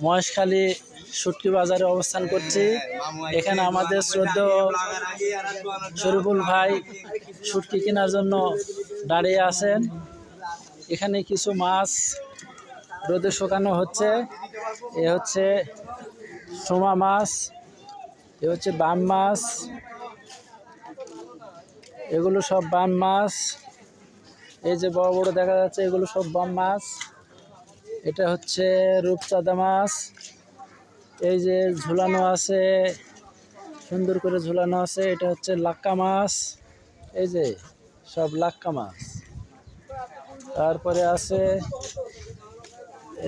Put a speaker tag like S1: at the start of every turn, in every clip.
S1: মহেশখালী শুটকি বাজারে অবস্থান করছি। এখানে আমাদের শ্রদ্ধেয় শরীফুল ভাই শুটকি কেনার জন্য দাঁড়িয়ে আছেন। এখানে কিছু মাছ রোদে শুকানো হচ্ছে। এ হচ্ছে সোমা মাছ, এ হচ্ছে বাম মাছ, এগুলো সব বাম মাছ। এই যে বড় বড় দেখা যাচ্ছে এগুলো সব বাম মাছ। এটা হচ্ছে রূপচাঁদা মাছ। এই যে ঝুলানো আছে, সুন্দর করে ঝুলানো আছে, এটা হচ্ছে লাক্কা মাছ। এই যে সব লাক্কা মাছ। তারপরে আছে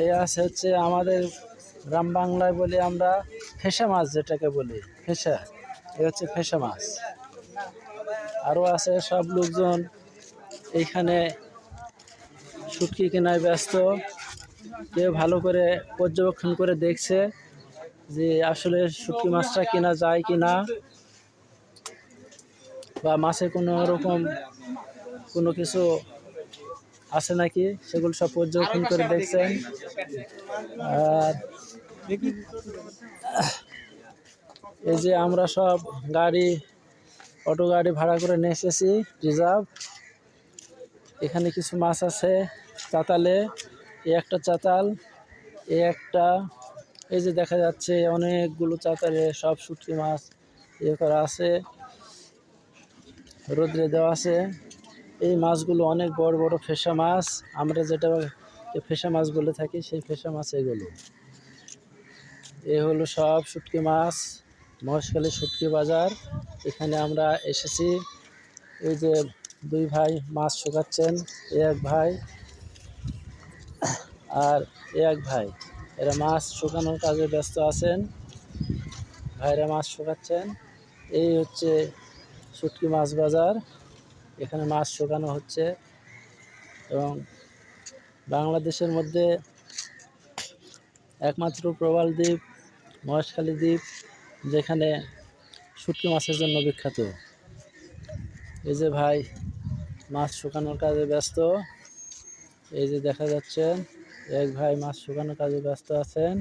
S1: এই আছে হচ্ছে আমাদের গ্রাম বাংলায় বলি আমরা ফেসা মাছ, যেটাকে বলি ফেসা। এই হচ্ছে ফেসা মাছ। আরও আছে সব লোকজন এইখানে শুটকি কেনায় ব্যস্ত। কেউ ভালো করে পর্যবেক্ষণ করে দেখছে যে আসলে শুটকি মাছটা কেনা যায় কিনা, বা মাছে কোনো রকম কোনো কিছু আছে নাকি, সেগুলো সব পর্যবেক্ষণ করে দেখছেন। আর এই যে আমরা সব অটো গাড়ি ভাড়া করে নিয়ে এসেছি রিজার্ভ। এখানে কিছু মাছ আছে চাতালে, এই একটা চাতাল, এই একটা, এই যে দেখা যাচ্ছে অনেকগুলো চাতালে সব শুটকি মাছ ইয়ে করা আছে, রোদ্রে দেওয়া আছে। এই মাছগুলো অনেক বড় বড় ফেসা মাছ, আমরা যেটা ফেসা মাছ বলে থাকি সেই ফেসা মাছ এগুলো। এ হলো সব শুটকি মাছ, মহেশখালী শুটকি বাজার। এখানে আমরা এসেছি। এই যে দুই ভাই মাছ শুকাচ্ছেন, এক ভাই আর এক ভাই, এরা মাছ শুকানোর কাজে ব্যস্ত আছেন। ভাইরা মাছ শুকাচ্ছেন। এই হচ্ছে শুটকি মাছ বাজার, এখানে মাছ শুকানো হচ্ছে। এবং বাংলাদেশের মধ্যে একমাত্র প্রবাল দ্বীপ মহেশখালী দ্বীপ, যেখানে শুটকি মাছের জন্য বিখ্যাত। এই যে ভাই মাছ শুকানোর কাজে ব্যস্ত। এই যে দেখা যাচ্ছে এক ভাই মাছ শুকানোর কাজে ব্যস্ত আছেন।